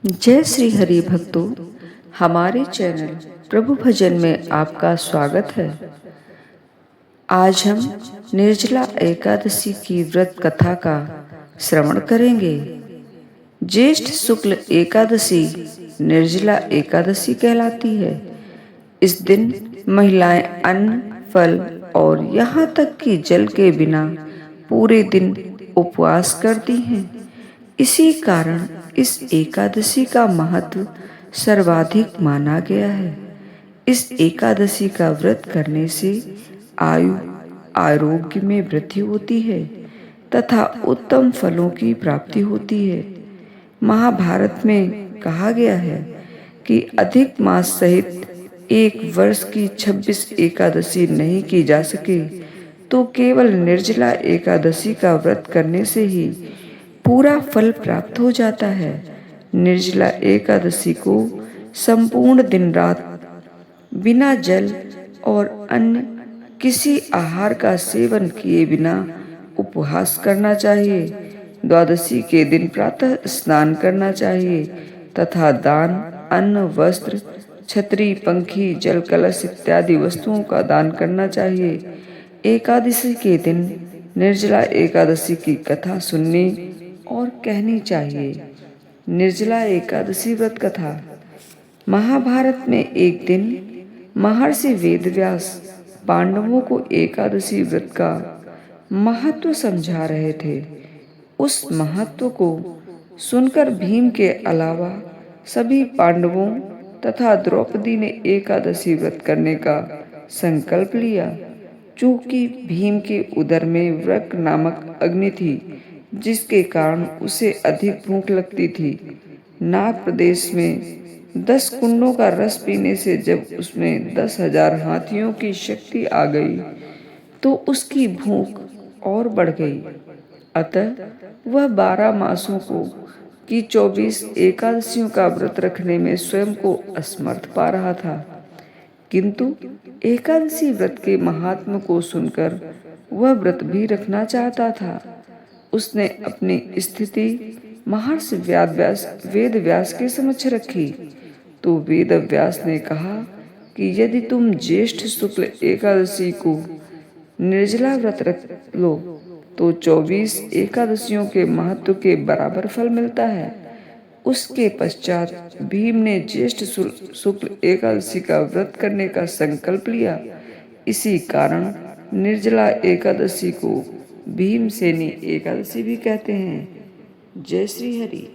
जय श्री हरि भक्तों, हमारे चैनल प्रभु भजन में आपका स्वागत है। आज हम निर्जला एकादशी की व्रत कथा का श्रवण करेंगे। ज्येष्ठ शुक्ल एकादशी निर्जला एकादशी कहलाती है। इस दिन महिलाएं अन्न, फल और यहाँ तक कि जल के बिना पूरे दिन उपवास करती हैं। इसी कारण इस एकादशी का महत्व सर्वाधिक माना गया है। इस एकादशी का व्रत करने से आयु आरोग्य में वृद्धि होती है तथा उत्तम फलों की प्राप्ति होती है। महाभारत में कहा गया है कि अधिक मास सहित एक वर्ष की 26 एकादशी नहीं की जा सके तो केवल निर्जला एकादशी का व्रत करने से ही पूरा फल प्राप्त हो जाता है। निर्जला एकादशी को संपूर्ण दिन रात बिना जल और अन्य किसी आहार का सेवन किए बिना उपवास करना चाहिए। द्वादशी के दिन प्रातः स्नान करना चाहिए तथा दान, अन्न, वस्त्र, छतरी, पंखी, जल कलश इत्यादि वस्तुओं का दान करना चाहिए। एकादशी के दिन निर्जला एकादशी की कथा सुननी और कहनी चाहिए। निर्जला एकादशी व्रत कथा। महाभारत में एक दिन महर्षि वेदव्यास पांडवों को एकादशी व्रत का महत्व समझा रहे थे। उस महत्व को सुनकर भीम के अलावा सभी पांडवों तथा द्रौपदी ने एकादशी व्रत करने का संकल्प लिया। चूंकि भीम के उदर में वृक नामक अग्नि थी, जिसके कारण उसे अधिक भूख लगती थी। नाग प्रदेश में 10 कुंडों का रस पीने से जब उसमें 10,000 हाथियों की शक्ति आ गई तो उसकी भूख और बढ़ गई। अतः वह 12 मासों को की 24 एकादशियों का व्रत रखने में स्वयं को असमर्थ पा रहा था। किंतु एकादशी व्रत के महात्म को सुनकर वह व्रत भी रखना चाहता था। उसने अपनी स्थिति महर्षि वेदव्यास के समक्ष रखी तो वेदव्यास ने कहा कि यदि तुम ज्येष्ठ शुक्ल एकादशी को निर्जला व्रत रख लो तो 24 एकादशियों के महत्व के बराबर फल मिलता है। उसके पश्चात भीम ने ज्येष्ठ शुक्ल एकादशी का व्रत करने का संकल्प लिया। इसी कारण निर्जला एकादशी को भीमसेनी एकादशी भी कहते हैं। जय श्री हरि।